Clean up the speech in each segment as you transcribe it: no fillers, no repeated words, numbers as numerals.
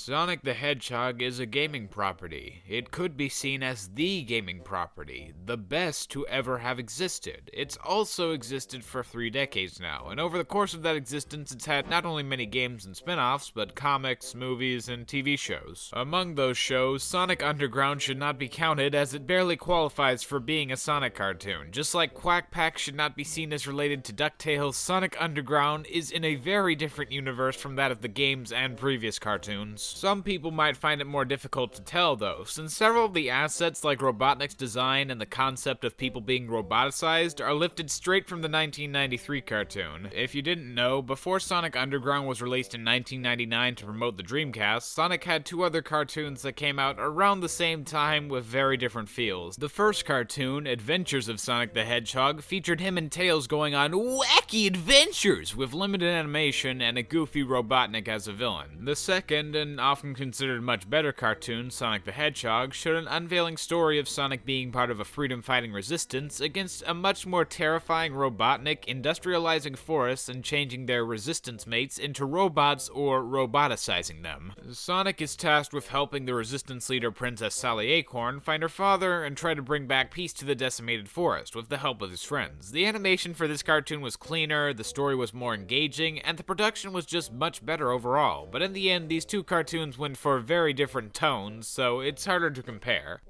Sonic the Hedgehog is a gaming property. It could be seen as the gaming property, the best to ever have existed. It's also existed for 3 decades now, and over the course of that existence it's had not only many games and spin-offs, but comics, movies, and TV shows. Among those shows, Sonic Underground should not be counted as it barely qualifies for being a Sonic cartoon. Just like Quack Pack should not be seen as related to DuckTales, Sonic Underground is in a very different universe from that of the games and previous cartoons. Some people might find it more difficult to tell though, since several of the assets like Robotnik's design and the concept of people being roboticized are lifted straight from the 1993 cartoon. If you didn't know, before Sonic Underground was released in 1999 to promote the Dreamcast, Sonic had 2 other cartoons that came out around the same time with very different feels. The first cartoon, Adventures of Sonic the Hedgehog, featured him and Tails going on wacky adventures with limited animation and a goofy Robotnik as a villain. The second, and often considered much better cartoon, Sonic the Hedgehog, showed an unveiling story of Sonic being part of a freedom-fighting resistance against a much more terrifying Robotnik industrializing forests and changing their resistance mates into robots or roboticizing them. Sonic is tasked with helping the resistance leader Princess Sally Acorn find her father and try to bring back peace to the decimated forest with the help of his friends. The animation for this cartoon was cleaner, the story was more engaging, and the production was just much better overall, but in the end these 2 cartoons went for very different tones, so it's harder to compare.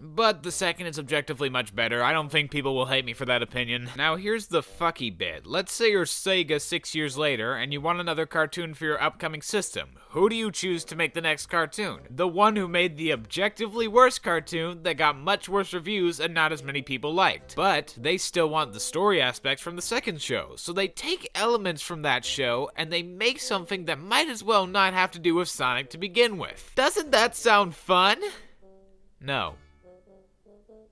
But the second is objectively much better. I don't think people will hate me for that opinion. Now here's the fucky bit. Let's say you're Sega 6 years later and you want another cartoon for your upcoming system. Who do you choose to make the next cartoon? The one who made the objectively worse cartoon that got much worse reviews and not as many people liked. But they still want the story aspects from the second show, so they take elements from that show and they make something that might as well not have to do with Sonic to begin with. Doesn't that sound fun? No.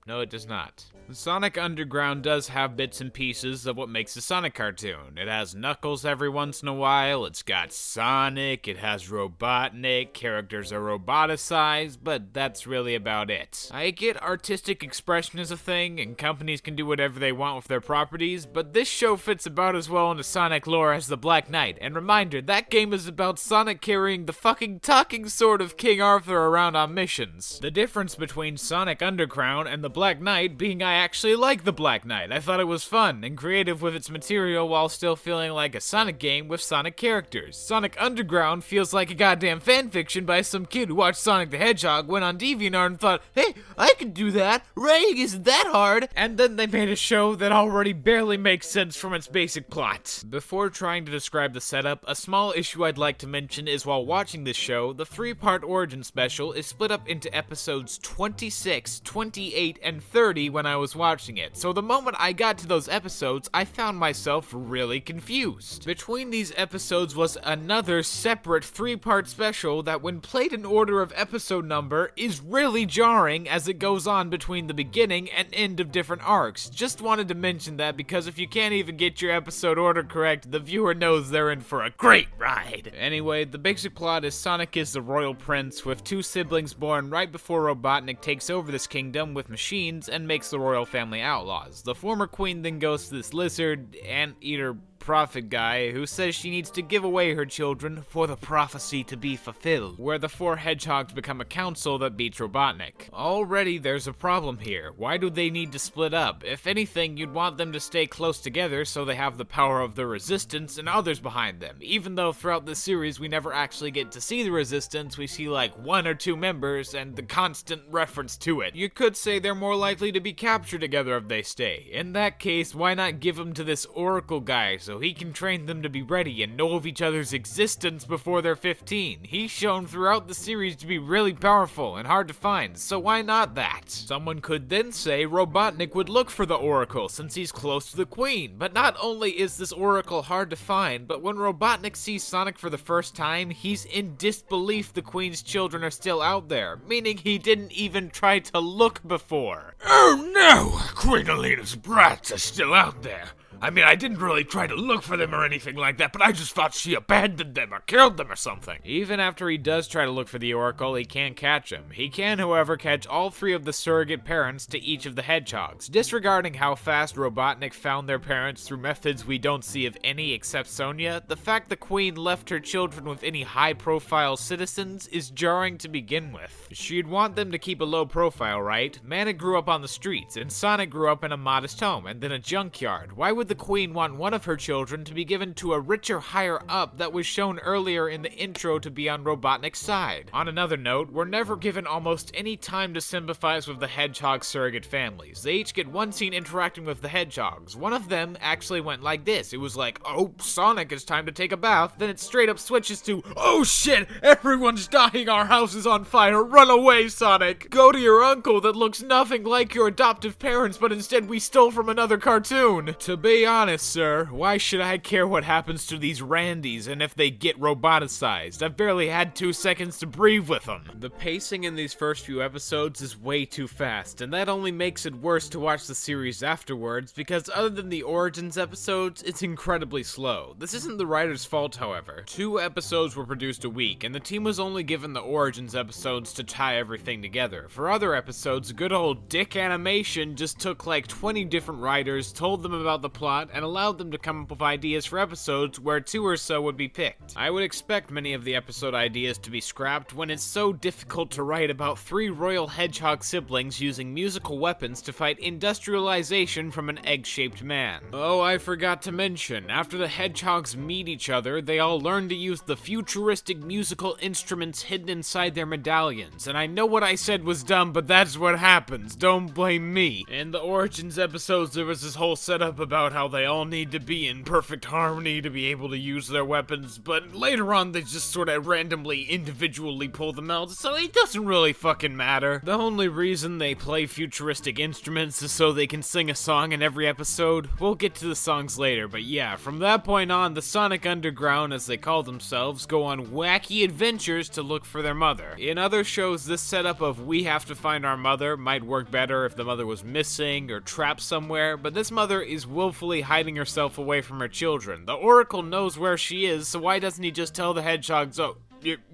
No, it does not. Sonic Underground does have bits and pieces of what makes a Sonic cartoon. It has Knuckles every once in a while, it's got Sonic, it has Robotnik, characters are roboticized, but that's really about it. I get artistic expression is a thing, and companies can do whatever they want with their properties, but this show fits about as well into Sonic lore as the Black Knight. And reminder, that game is about Sonic carrying the fucking talking sword of King Arthur around on missions. The difference between Sonic Underground and the Black Knight being I actually like the Black Knight. I thought it was fun and creative with its material while still feeling like a Sonic game with Sonic characters. Sonic Underground feels like a goddamn fanfiction by some kid who watched Sonic the Hedgehog, went on DeviantArt and thought, hey, I can do that, writing isn't that hard, and then they made a show that already barely makes sense from its basic plot. Before trying to describe the setup, a small issue I'd like to mention is while watching this show, the 3-part origin special is split up into episodes 26, 28, and 30 when I was watching it, so the moment I got to those episodes, I found myself really confused. Between these episodes was another separate 3-part special that when played in order of episode number is really jarring as it goes on between the beginning and end of different arcs. Just wanted to mention that because if you can't even get your episode order correct, the viewer knows they're in for a great ride. Anyway, the basic plot is Sonic is the royal prince with 2 siblings born right before Robotnik takes over this kingdom with machines and makes the royal family outlaws. The former queen then goes to this lizard, anteater prophet guy who says she needs to give away her children for the prophecy to be fulfilled, where the 4 hedgehogs become a council that beats Robotnik. Already there's a problem here. Why do they need to split up? If anything, you'd want them to stay close together so they have the power of the resistance and others behind them. Even though throughout the series we never actually get to see the resistance, we see like 1 or 2 members and the constant reference to it. You could say they're more likely to be captured together if they stay. In that case, why not give them to this Oracle guy so he can train them to be ready and know of each other's existence before they're 15. He's shown throughout the series to be really powerful and hard to find, so why not that? Someone could then say Robotnik would look for the Oracle since he's close to the Queen, but not only is this Oracle hard to find, but when Robotnik sees Sonic for the first time, he's in disbelief the Queen's children are still out there, meaning he didn't even try to look before. Oh no! Queen Alina's brats are still out there. I mean, I didn't really try to look for them or anything like that, but I just thought she abandoned them or killed them or something. Even after he does try to look for the Oracle, he can't catch him. He can, however, catch all three of the surrogate parents to each of the Hedgehogs. Disregarding how fast Robotnik found their parents through methods we don't see of any except Sonya, the fact the Queen left her children with any high-profile citizens is jarring to begin with. She'd want them to keep a low profile, right? Mana grew up on the streets, and Sonic grew up in a modest home, and then a junkyard. Why would the Queen want one of her children to be given to a richer higher-up that was shown earlier in the intro to be on Robotnik's side? On another note, we're never given almost any time to sympathize with the Hedgehog surrogate families. They each get one scene interacting with the Hedgehogs. One of them actually went like this. It was like, oh, Sonic, it's time to take a bath. Then it straight up switches to, oh shit, everyone's dying, our house is on fire, run away, Sonic. Go to your uncle that looks nothing like your adoptive parents, but instead we stole from another cartoon. To be honest, sir, why should I care what happens to these Randys and if they get roboticized? I've barely had 2 seconds to breathe with them. The pacing in these first few episodes is way too fast, and that only makes it worse to watch the series afterwards, because other than the Origins episodes, it's incredibly slow. This isn't the writer's fault, however. 2 episodes were produced a week, and the team was only given the Origins episodes to tie everything together. For other episodes, good old Dick Animation just took like 20 different writers, told them about the plot, and allowed them to come up with ideas for episodes where 2 or so would be picked. I would expect many of the episode ideas to be scrapped when it's so difficult to write about 3 royal hedgehog siblings using musical weapons to fight industrialization from an egg-shaped man. Oh, I forgot to mention, after the hedgehogs meet each other, they all learn to use the futuristic musical instruments hidden inside their medallions. And I know what I said was dumb, but that's what happens. Don't blame me. In the Origins episodes, there was this whole setup about how they all need to be in perfect harmony to be able to use their weapons, but later on they just sort of randomly, individually pull them out, so it doesn't really fucking matter. The only reason they play futuristic instruments is so they can sing a song in every episode. We'll get to the songs later, but yeah, from that point on, the Sonic Underground, as they call themselves, go on wacky adventures to look for their mother. In other shows, this setup of we have to find our mother might work better if the mother was missing or trapped somewhere, but this mother is willfully hiding herself away from her children. The Oracle knows where she is, so why doesn't he just tell the Hedgehogs, oh,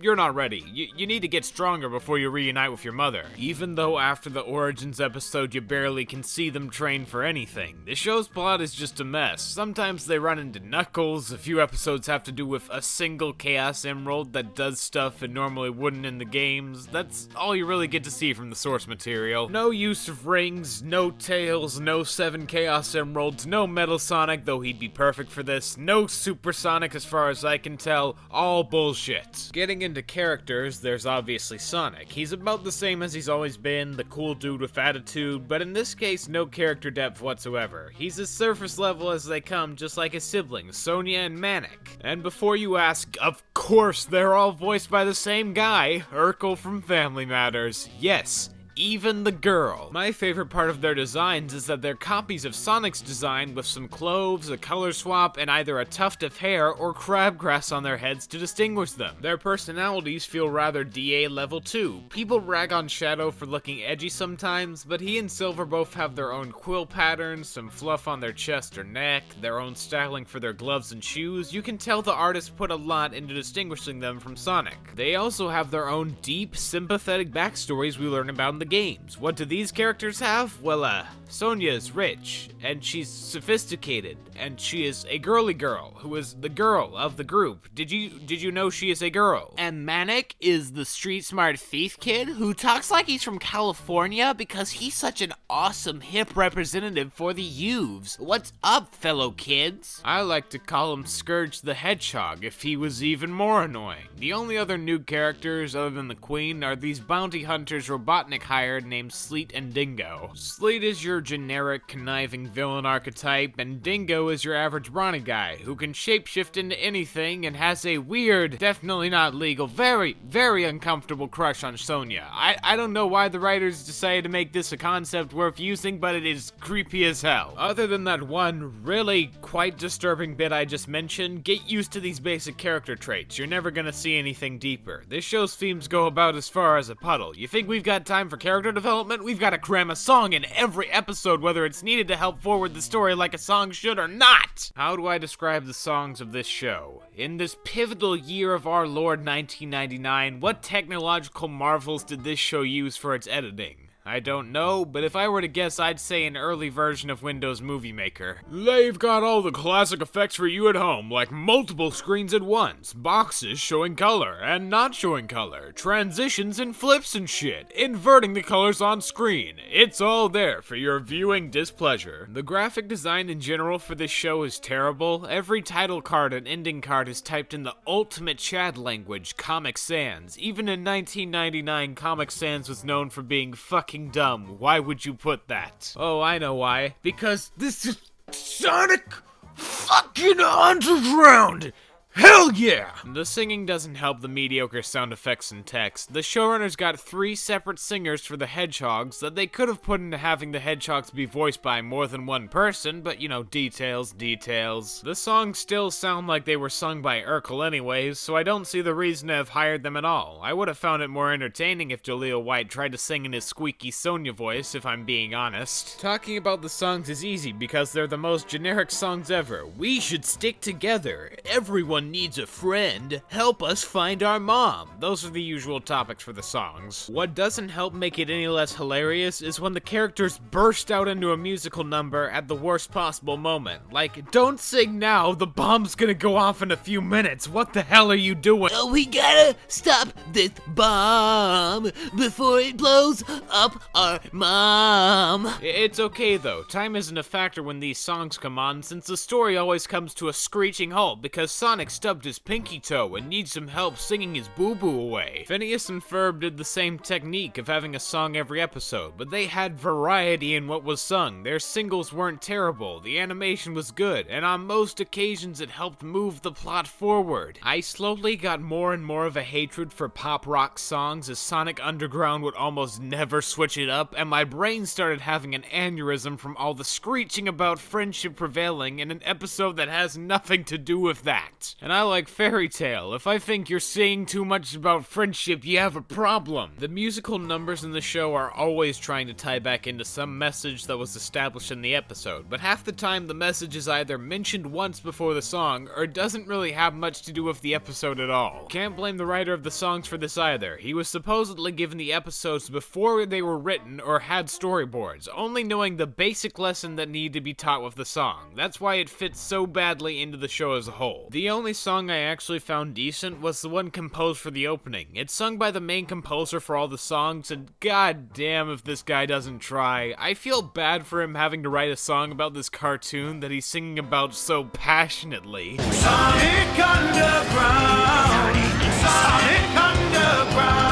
you're not ready. You need to get stronger before you reunite with your mother. Even though after the Origins episode you barely can see them train for anything. The show's plot is just a mess. Sometimes they run into Knuckles, a few episodes have to do with a single Chaos Emerald that does stuff it normally wouldn't in the games. That's all you really get to see from the source material. No use of rings, no tails, no 7 Chaos Emeralds, no Metal Sonic, though he'd be perfect for this, no Super Sonic as far as I can tell, all bullshit. Getting into characters, there's obviously Sonic. He's about the same as he's always been, the cool dude with attitude, but in this case, no character depth whatsoever. He's as surface level as they come, just like his siblings, Sonya and Manic. And before you ask, of course, they're all voiced by the same guy, Urkel from Family Matters. Yes, even the girl. My favorite part of their designs is that they're copies of Sonic's design with some clothes, a color swap, and either a tuft of hair or crabgrass on their heads to distinguish them. Their personalities feel rather DA level too. People rag on Shadow for looking edgy sometimes, but he and Silver both have their own quill patterns, some fluff on their chest or neck, their own styling for their gloves and shoes. You can tell the artist put a lot into distinguishing them from Sonic. They also have their own deep, sympathetic backstories we learn about in the games. What do these characters have? Well, Sonya is rich, and she's sophisticated, and she is a girly girl, who is the girl of the group. Did you know she is a girl? And Manic is the street smart thief kid who talks like he's from California because he's such an awesome hip representative for the youths. What's up, fellow kids? I like to call him Scourge the Hedgehog if he was even more annoying. The only other new characters other than the Queen are these bounty hunters Robotnik hired named Sleet and Dingo. Sleet is your generic conniving villain archetype, and Dingo is your average brawny guy who can shapeshift into anything and has a weird, definitely not legal, very, very uncomfortable crush on Sonya. I don't know why the writers decided to make this a concept worth using, but it is creepy as hell. Other than that one really quite disturbing bit I just mentioned, get used to these basic character traits. You're never gonna see anything deeper. This show's themes go about as far as a puddle. You think we've got time for character development, we've got to cram a song in every episode, whether it's needed to help forward the story like a song should or not. How do I describe the songs of this show? In this pivotal year of our Lord 1999, what technological marvels did this show use for its editing? I don't know, but if I were to guess, I'd say an early version of Windows Movie Maker. They've got all the classic effects for you at home, like multiple screens at once, boxes showing color and not showing color, transitions and flips and shit, inverting the colors on screen. It's all there for your viewing displeasure. The graphic design in general for this show is terrible. Every title card and ending card is typed in the ultimate Chad language, Comic Sans. Even in 1999, Comic Sans was known for being fucking dumb. Why would you put that? Oh, I know why. Because this is Sonic fucking Underground! Hell yeah! The singing doesn't help the mediocre sound effects and text. The showrunners got 3 separate singers for the Hedgehogs that they could have put into having the Hedgehogs be voiced by more than one person, but you know, details. The songs still sound like they were sung by Urkel anyways, so I don't see the reason to have hired them at all. I would have found it more entertaining if Jaleel White tried to sing in his squeaky Sonya voice, if I'm being honest. Talking about the songs is easy because they're the most generic songs ever. We should stick together. Everyone needs a friend. Help us find our mom. Those are the usual topics for the songs. What doesn't help make it any less hilarious is when the characters burst out into a musical number at the worst possible moment. Like, don't sing now, the bomb's gonna go off in a few minutes. What the hell are you doing? Oh, we gotta stop this bomb before it blows up our mom. It's okay though. Time isn't a factor when these songs come on, since the story always comes to a screeching halt because Sonic stubbed his pinky toe and needs some help singing his boo-boo away. Phineas and Ferb did the same technique of having a song every episode, but they had variety in what was sung. Their singles weren't terrible, the animation was good, and on most occasions it helped move the plot forward. I slowly got more and more of a hatred for pop rock songs as Sonic Underground would almost never switch it up, and my brain started having an aneurysm from all the screeching about friendship prevailing in an episode that has nothing to do with that. And I like Fairy Tale. If I think you're saying too much about friendship, you have a problem. The musical numbers in the show are always trying to tie back into some message that was established in the episode, but half the time the message is either mentioned once before the song, or doesn't really have much to do with the episode at all. Can't blame the writer of the songs for this either. He was supposedly given the episodes before they were written or had storyboards, only knowing the basic lesson that needed to be taught with the song. That's why it fits so badly into the show as a whole. The only song I actually found decent was the one composed for the opening. It's sung by the main composer for all the songs, and god damn if this guy doesn't try. I feel bad for him having to write a song about this cartoon that he's singing about so passionately. Sonic Underground! Sonic Underground!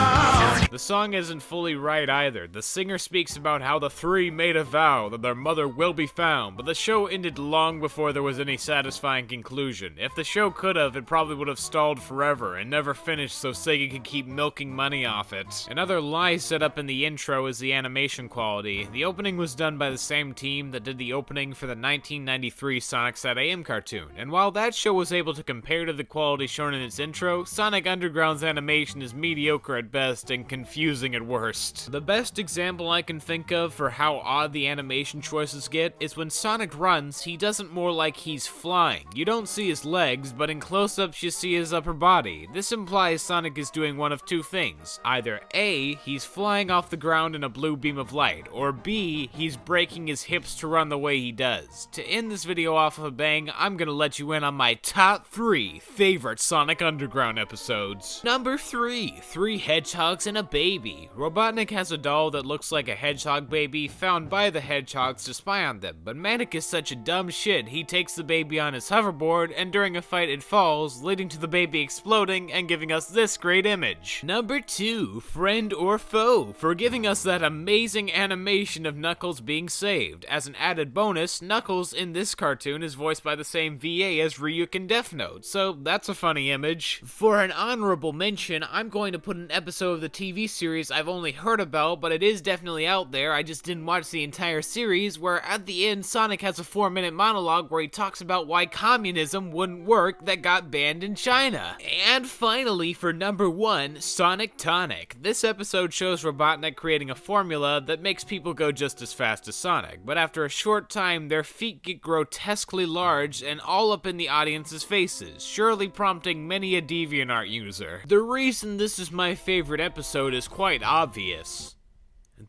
The song isn't fully right either. The singer speaks about how the 3 made a vow that their mother will be found, but the show ended long before there was any satisfying conclusion. If the show could have, it probably would have stalled forever and never finished so Sega could keep milking money off it. Another lie set up in the intro is the animation quality. The opening was done by the same team that did the opening for the 1993 Sonic Sat.AM cartoon, and while that show was able to compare to the quality shown in its intro, Sonic Underground's animation is mediocre at best and confusing at worst. The best example I can think of for how odd the animation choices get is when Sonic runs, he doesn't more like he's flying. You don't see his legs, but in close-ups you see his upper body. This implies Sonic is doing one of two things. Either A, he's flying off the ground in a blue beam of light, or B, he's breaking his hips to run the way he does. To end this video off of a bang, I'm gonna let you in on my top 3 favorite Sonic Underground episodes. Number 3, 3 hedgehogs and a baby. Robotnik has a doll that looks like a hedgehog baby found by the hedgehogs to spy on them, but Manic is such a dumb shit, he takes the baby on his hoverboard, and during a fight it falls, leading to the baby exploding and giving us this great image. Number 2, Friend or Foe, for giving us that amazing animation of Knuckles being saved. As an added bonus, Knuckles in this cartoon is voiced by the same VA as Ryuk in Death Note, so that's a funny image. For an honorable mention, I'm going to put an episode of the TV TV series I've only heard about, but it is definitely out there. I just didn't watch the entire series, where at the end, Sonic has a 4-minute monologue where he talks about why communism wouldn't work that got banned in China. And finally, for number 1, Sonic Tonic. This episode shows Robotnik creating a formula that makes people go just as fast as Sonic, but after a short time, their feet get grotesquely large and all up in the audience's faces, surely prompting many a DeviantArt user. The reason this is my favorite episode is quite obvious.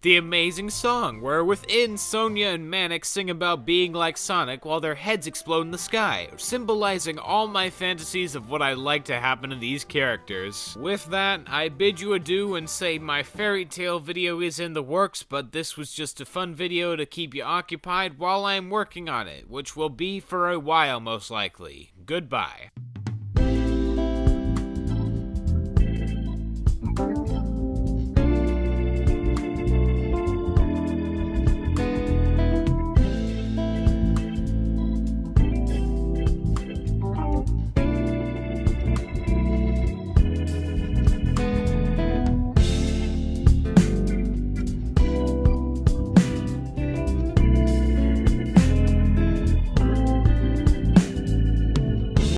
The amazing song, where within Sonya and Manic sing about being like Sonic while their heads explode in the sky, symbolizing all my fantasies of what I'd like to happen to these characters. With that, I bid you adieu and say my fairy tale video is in the works, but this was just a fun video to keep you occupied while I'm working on it, which will be for a while most likely. Goodbye.